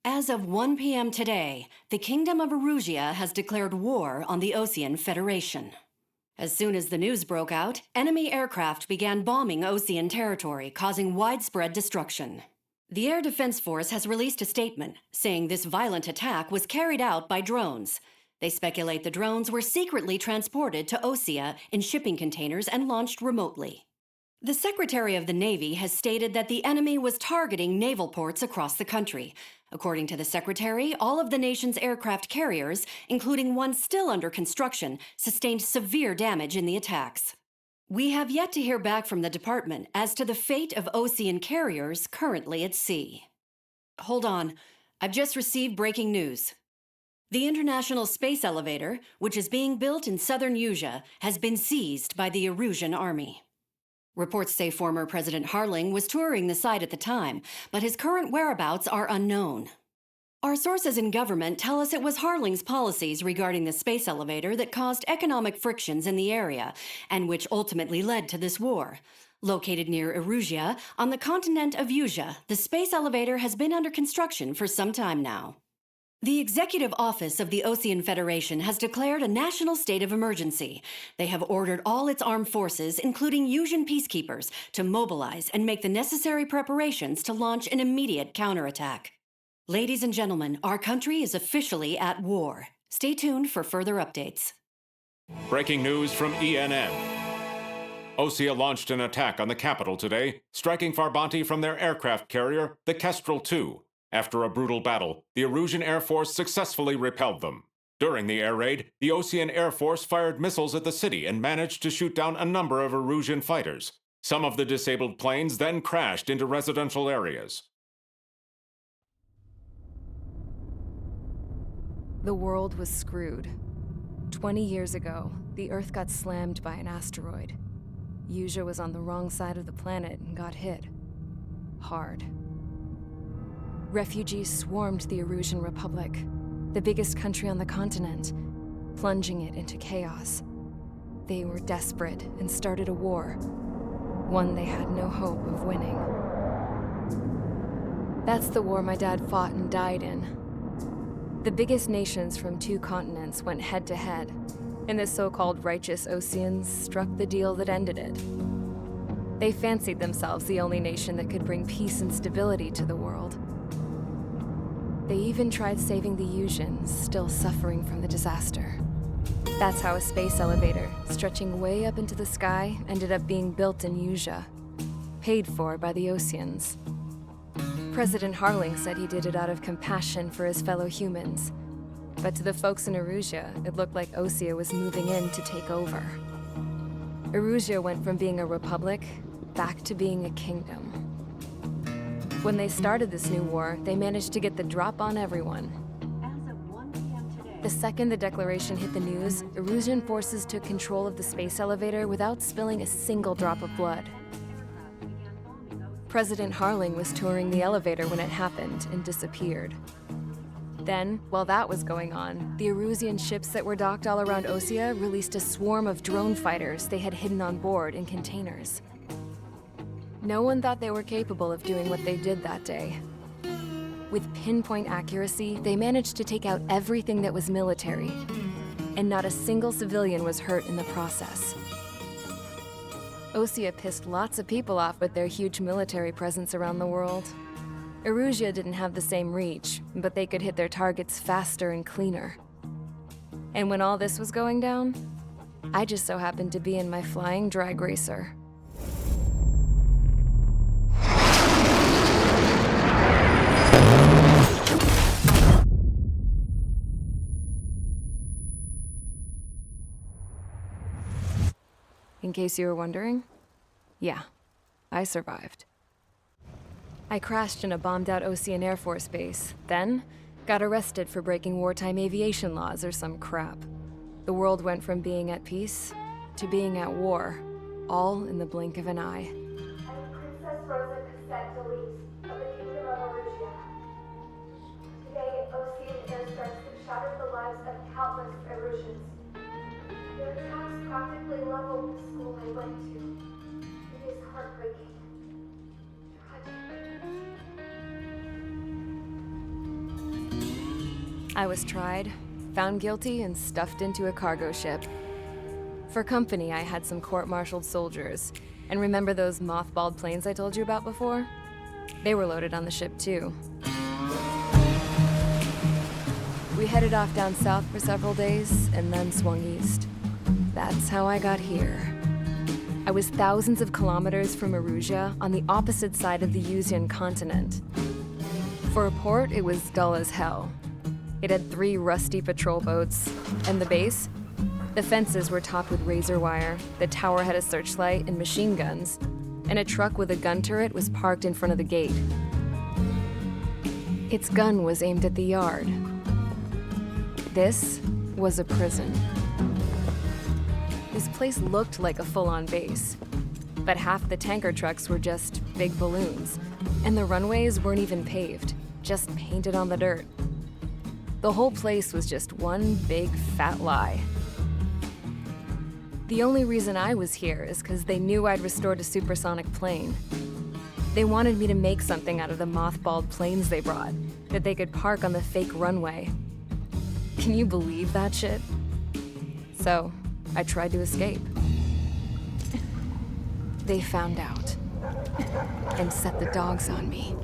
As of 1 p.m. today, the Kingdom of Erusia has declared war on the Osean Federation. As soon as the news broke out, enemy aircraft began bombing Osean territory, causing widespread destruction. The Air Defense Force has released a statement saying this violent attack was carried out by drones. They speculate the drones were secretly transported to Osea in shipping containers and launched remotely. The Secretary of the Navy has stated that the enemy was targeting naval ports across the country. According to the Secretary, all of the nation's aircraft carriers, including one still under construction, sustained severe damage in the attacks. We have yet to hear back from the department as to the fate of Osean carriers currently at sea. Hold on, I've just received breaking news. The International Space Elevator, which is being built in southern Usea, has been seized by the Erusian army. Reports say former President Harling was touring the site at the time, but his current whereabouts are unknown. Our sources in government tell us it was Harling's policies regarding the space elevator that caused economic frictions in the area, and which ultimately led to this war. Located near Erusia, on the continent of Usea, the space elevator has been under construction for some time now. The Executive Office of the Osean Federation has declared a national state of emergency. They have ordered all its armed forces, including Usian peacekeepers, to mobilize and make the necessary preparations to launch an immediate counterattack. Ladies and gentlemen, our country is officially at war. Stay tuned for further updates. Breaking news from ENN. Osea launched an attack on the capital today, striking Farbanti from their aircraft carrier, the Kestrel II. After a brutal battle, the Erusian Air Force successfully repelled them. During the air raid, the Osean Air Force fired missiles at the city and managed to shoot down a number of Erusian fighters. Some of the disabled planes then crashed into residential areas. The world was screwed. 20 years ago, the Earth got slammed by an asteroid. Usea was on the wrong side of the planet and got hit. Hard. Refugees swarmed the Erusian Republic, the biggest country on the continent, plunging it into chaos. They were desperate and started a war, one they had no hope of winning. That's the war my dad fought and died in. The biggest nations from 2 continents went head-to-head, and the so-called righteous Oseans struck the deal that ended it. They fancied themselves the only nation that could bring peace and stability to the world. They even tried saving the Usians, still suffering from the disaster. That's how a space elevator, stretching way up into the sky, ended up being built in Usea, paid for by the Oseans. President Harling said he did it out of compassion for his fellow humans. But to the folks in Erusia, it looked like Osea was moving in to take over. Erusia went from being a republic back to being a kingdom. When they started this new war, they managed to get the drop on everyone. As of 1 p.m. today, The second the declaration hit the news, Erusian forces took control of the space elevator without spilling a single drop of blood. President Harling was touring the elevator when it happened and disappeared. Then, while that was going on, the Erusian ships that were docked all around Osea released a swarm of drone fighters they had hidden on board in containers. No one thought they were capable of doing what they did that day. With pinpoint accuracy, they managed to take out everything that was military, and not a single civilian was hurt in the process. Osea pissed lots of people off with their huge military presence around the world. Erusia didn't have the same reach, but they could hit their targets faster and cleaner. And when all this was going down, I just so happened to be in my flying drag racer. In case you were wondering, yeah, I survived. I crashed in a bombed-out Osean Air Force base, then got arrested for breaking wartime aviation laws or some crap. The world went from being at peace to being at war, all in the blink of an eye. I'm Princess Rosa Cassette Delise of the Kingdom of Erusia. Today, Osean airstrikes have shattered the lives of countless Erusians. Their attacks practically leveled the school I went to. It is heartbreaking. Tragic. I was tried, found guilty, and stuffed into a cargo ship. For company, I had some court-martialed soldiers. And remember those mothballed planes I told you about before? They were loaded on the ship, too. We headed off down south for several days, and then swung east. That's how I got here. I was thousands of kilometers from Erusia, on the opposite side of the Yuzian continent. For a port, it was dull as hell. It had 3 rusty patrol boats, and the base? The fences were topped with razor wire, the tower had a searchlight and machine guns, and a truck with a gun turret was parked in front of the gate. Its gun was aimed at the yard. This was a prison. This place looked like a full-on base, but half the tanker trucks were just big balloons, and the runways weren't even paved, just painted on the dirt. The whole place was just one big fat lie. The only reason I was here is because they knew I'd restored a supersonic plane. They wanted me to make something out of the mothballed planes they brought, that they could park on the fake runway. Can you believe that shit? So, I tried to escape. They found out, and set the dogs on me.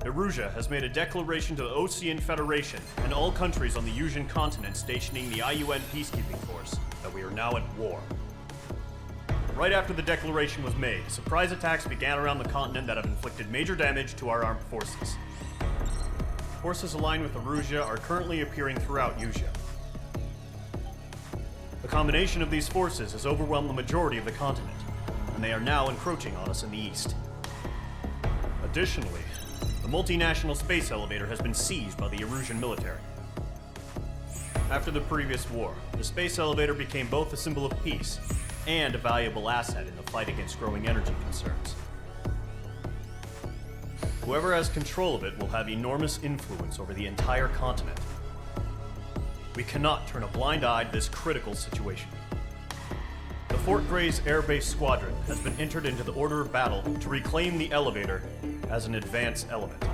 Erusia has made a declaration to the Osean Federation and all countries on the Yuzian continent stationing the IUN peacekeeping force that we are now at war. Right after the declaration was made, surprise attacks began around the continent that have inflicted major damage to our armed forces. Forces aligned with Erusia are currently appearing throughout Yusia. The combination of these forces has overwhelmed the majority of the continent, and they are now encroaching on us in the east. Additionally, the multinational space elevator has been seized by the Erusian military. After the previous war, the space elevator became both a symbol of peace and a valuable asset in the fight against growing energy concerns. Whoever has control of it will have enormous influence over the entire continent. We cannot turn a blind eye to this critical situation. The Fort Grays Air Base Squadron has been entered into the order of battle to reclaim the elevator as an advance element.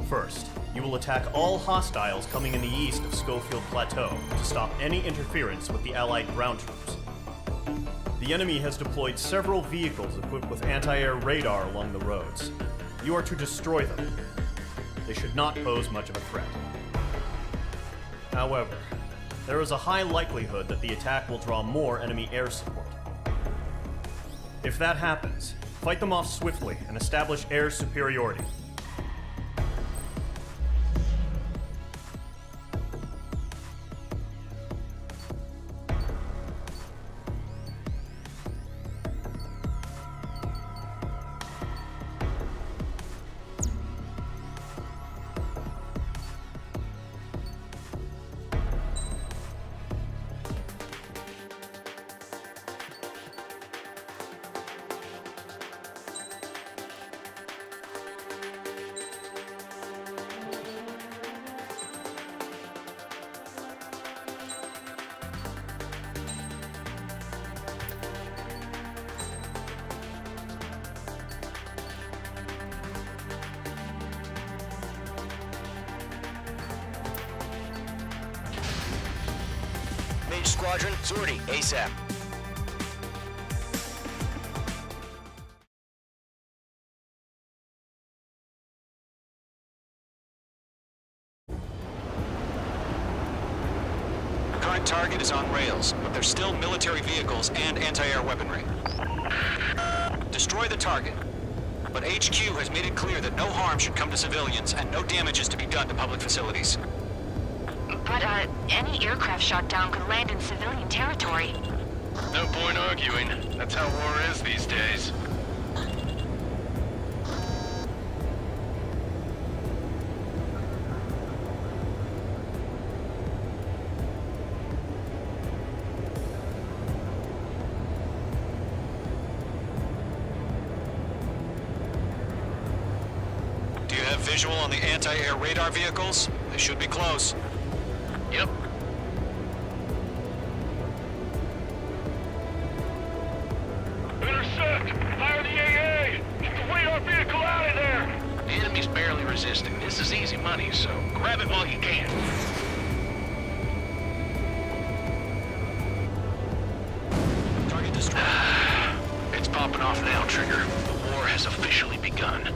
First, you will attack all hostiles coming in the east of Schofield Plateau to stop any interference with the Allied ground troops. The enemy has deployed several vehicles equipped with anti-air radar along the roads. You are to destroy them. They should not pose much of a threat. However, there is a high likelihood that the attack will draw more enemy air support. If that happens, fight them off swiftly and establish air superiority. Mage Squadron, sortie, ASAP. Current target is on rails, but there's still military vehicles and anti-air weaponry. Destroy the target, but HQ has made it clear that no harm should come to civilians and no damage is to be done to public facilities. But, any aircraft shot down could land in civilian territory. No point arguing. That's how war is these days. visual on the anti-air radar vehicles? They should be close. Yep. Intercept! Fire the AA! Get the radar vehicle out of there! The enemy's barely resisting. This is easy money, so grab it while you can. Target destroyed. It's popping off now, Trigger. The war has officially begun.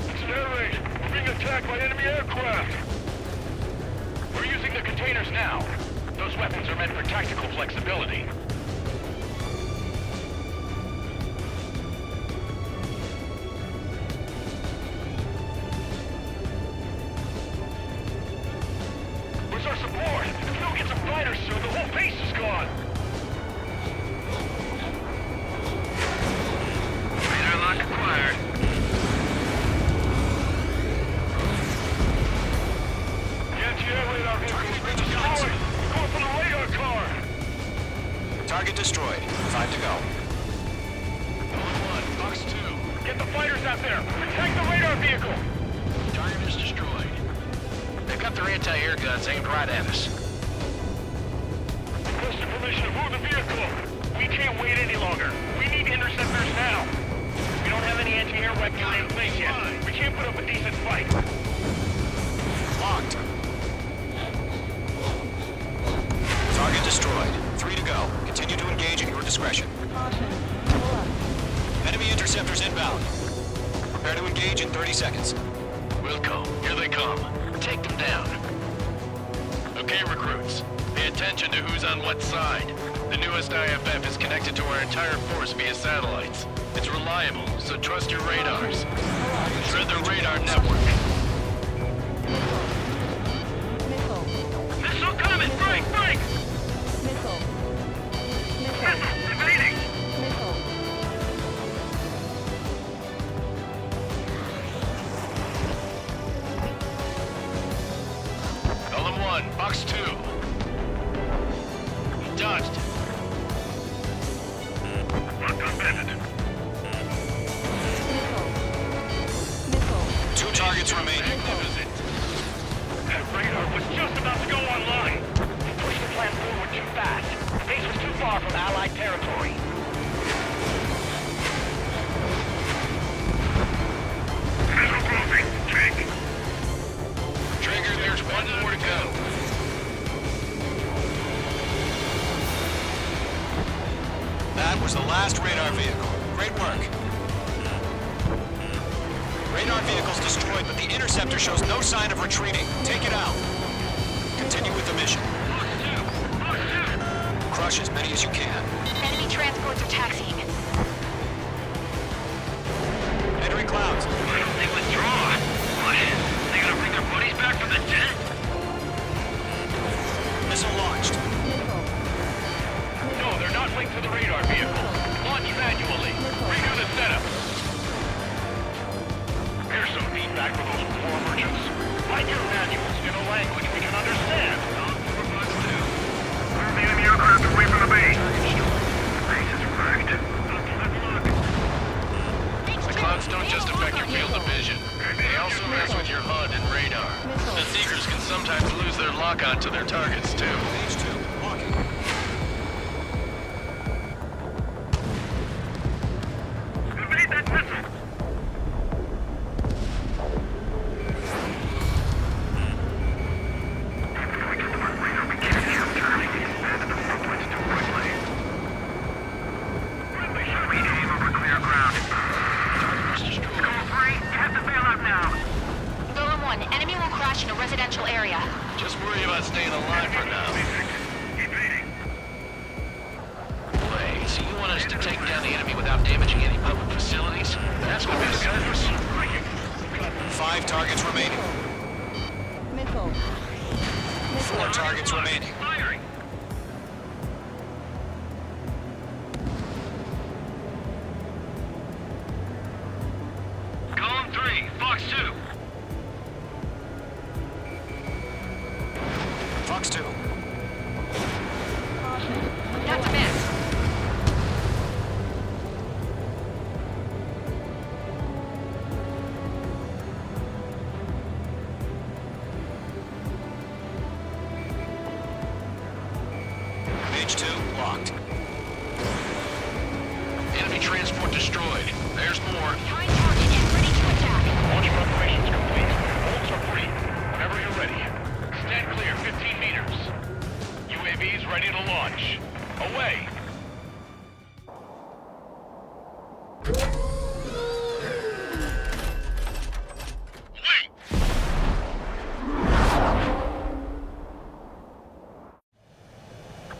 Accelerate! We're being attacked by enemy aircraft! We're using the containers now. Those weapons are meant for tactical flexibility. Where's our support? If we don't get some fighters soon, the whole base is gone! Radar lock acquired. The anti-air radar vehicle has been destroyed! We're going for the radar car! Target destroyed. 5 to go. One, Fox 2. Get the fighters out there! Protect the radar vehicle! Target is destroyed. They've got their anti-air guns aimed right at us. Requesting permission to move the vehicle! We can't wait any longer! We need interceptors now! We don't have any anti-air weaponry in place yet. We can't put up a decent fight. Locked. Target destroyed. 3 to go. Continue to engage at your discretion. Enemy interceptors inbound. Prepare to engage in 30 seconds. Wilco, here they come. Take them down. Okay, recruits. Pay attention to who's on what side. The newest IFF is connected to our entire force via satellites. It's reliable, so trust your radars. Shred the radar network. Missile coming! Break! Break! Missile evading! Column 1, Box 2. He dodged. Locked on bandit. 2 targets remaining. Magnificent. That radar was just about to go online. We pushed the plan forward too fast. The base was too far from Allied territory. Missile closing. Check. Trigger, there's one more to go. That was the last radar vehicle. Great work. Radar vehicle's destroyed, but the interceptor shows no sign of retreating. Take it out. Continue with the mission. Crush as many as you can. Enemy transports are taxiing. Entering clouds. They withdraw. What? They gonna bring their buddies back from the dead? Missile launched. No, they're not linked to the radar vehicle. Launch manually. Redo the setup. Here's some feedback for those war merchants. Write your manuals in a language we can understand. Move the enemy aircraft away from the base. The base is wrecked. The clouds don't just affect your field of vision. They also mess with your HUD and radar. The Seekers can sometimes lose their lock-on to their targets, too. Phase 2. Walking. Evade that missile! Golem 1, enemy will crash in a residential area. Just worry about staying alive for now. Wait, so you want us to take down the enemy without damaging any public facilities? That's gonna be the purpose. 5 targets remaining. 4 targets remaining. Firing! Column 3, Fox 2. Fox 2. That's a miss. destroyed. There's more. Behind target and ready to attack. Launch preparations complete. Bolts are free. Whenever you're ready. Stand clear, 15 meters. UAVs ready to launch. Away!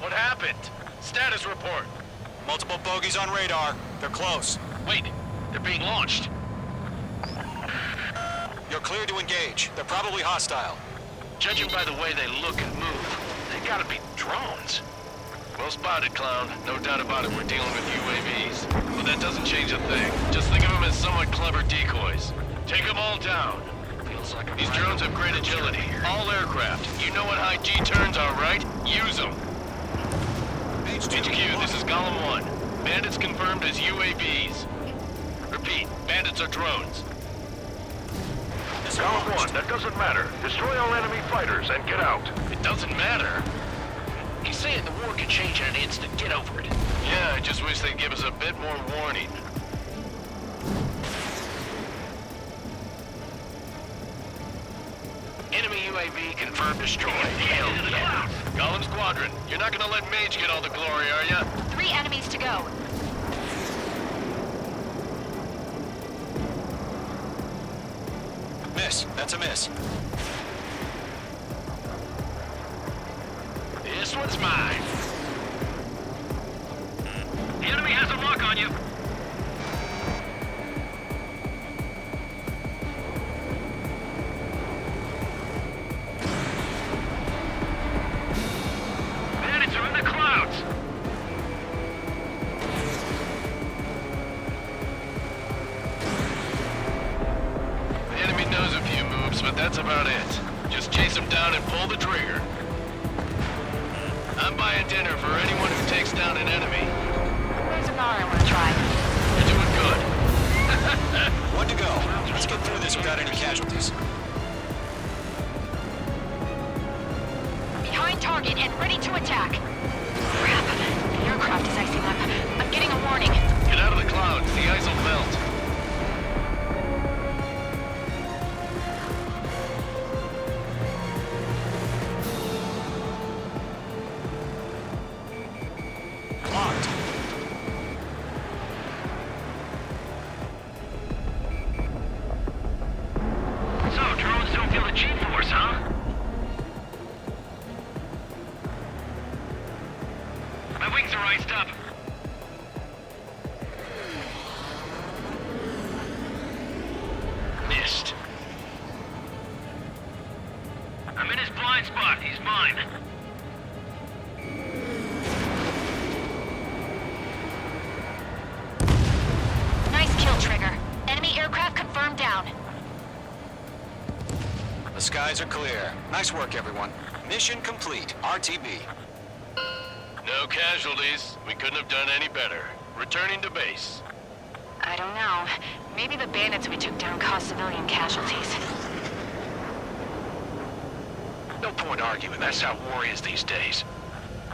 What happened? Status report. Multiple bogies on radar. They're close. Wait, they're being launched. You're clear to engage. They're probably hostile. Judging by the way they look and move, they gotta be drones. Well spotted, Clown. No doubt about it, we're dealing with UAVs. But that doesn't change a thing. Just think of them as somewhat clever decoys. Take them all down. These drones have great agility. All aircraft. You know what high G turns are, right? Use them. HQ, this is Golem 1. Bandits confirmed as UAVs. Repeat, bandits are drones. Golem 1, that doesn't matter. Destroy our enemy fighters and get out. It doesn't matter. He's saying the war could change in an instant. Get over it. Yeah, I just wish they'd give us a bit more warning. Enemy UAV confirmed destroyed. Golem Squadron, you're not gonna let Mage get all the glory, are ya? 3 enemies to go. Miss. That's a miss. This one's mine. The enemy has a lock on you. Bandits are in the clouds. The enemy knows a few moves, but that's about it. Just chase them down and pull the trigger. I'm buying dinner for anyone who takes down an enemy. There's another I want to try. You're doing good. One to go. Let's get through this without any casualties. Behind target and ready to attack. Crap. The aircraft is icing up. I'm getting a warning. Get out of the clouds. The ice will melt. Locked. So, drones don't feel the G-force, huh? My wings are iced up. Missed. I'm in his blind spot. He's mine. Nice kill, Trigger. Enemy aircraft confirmed down. The skies are clear. Nice work, everyone. Mission complete. RTB. No casualties. We couldn't have done any better. Returning to base. I don't know. Maybe the bandits we took down caused civilian casualties. No point arguing. That's how war is these days.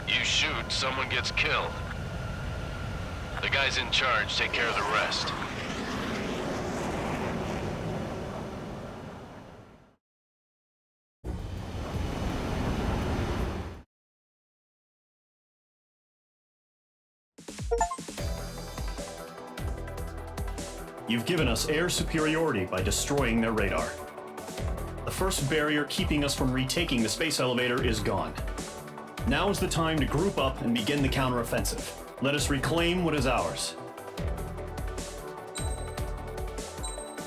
You shoot, someone gets killed. The guys in charge take care of the rest. You've given us air superiority by destroying their radar. The first barrier keeping us from retaking the space elevator is gone. Now is the time to group up and begin the counteroffensive. Let us reclaim what is ours.